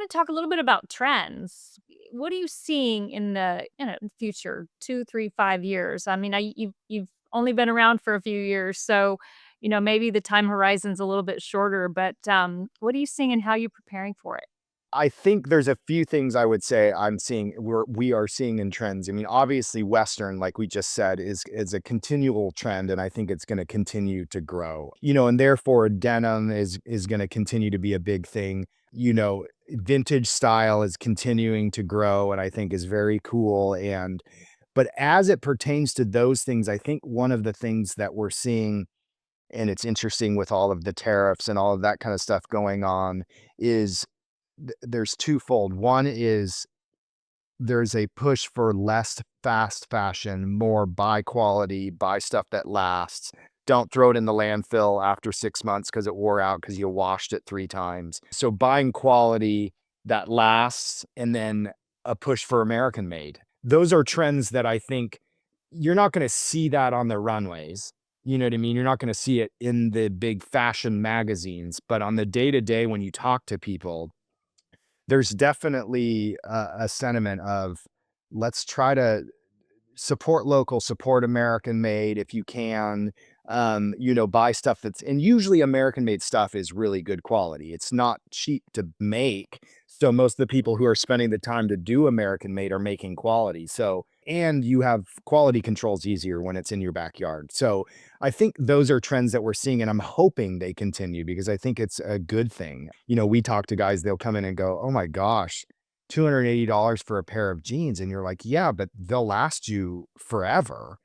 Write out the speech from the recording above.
want to talk a little bit about trends. What are you seeing in the future 2, 3, 5 years? I mean, you've only been around for a few years, so maybe the time horizon's a little bit shorter. But what are you seeing and how are you preparing for it? I think there's a few things I would say we are seeing in trends. I mean, obviously Western, like we just said, is a continual trend, and I think it's gonna continue to grow. And therefore denim is gonna continue to be a big thing. Vintage style is continuing to grow and I think is very cool. But as it pertains to those things, I think one of the things that we're seeing, and it's interesting with all of the tariffs and all of that kind of stuff going on, is there's twofold. One is there's a push for less fast fashion, more buy quality, buy stuff that lasts. Don't throw it in the landfill after 6 months because it wore out because you washed it 3 times. So buying quality that lasts, and then a push for American made. Those are trends that I think you're not going to see that on the runways. You know what I mean? You're not going to see it in the big fashion magazines, but on the day to day when you talk to people, there's definitely a sentiment of let's try to support local, support American made if you can. Buy stuff and usually American made stuff is really good quality. It's not cheap to make. So most of the people who are spending the time to do American made are making quality. So, and you have quality controls easier when it's in your backyard. So I think those are trends that we're seeing, and I'm hoping they continue because I think it's a good thing. We talk to guys, they'll come in and go, oh my gosh, $280 for a pair of jeans. And you're like, yeah, but they'll last you forever.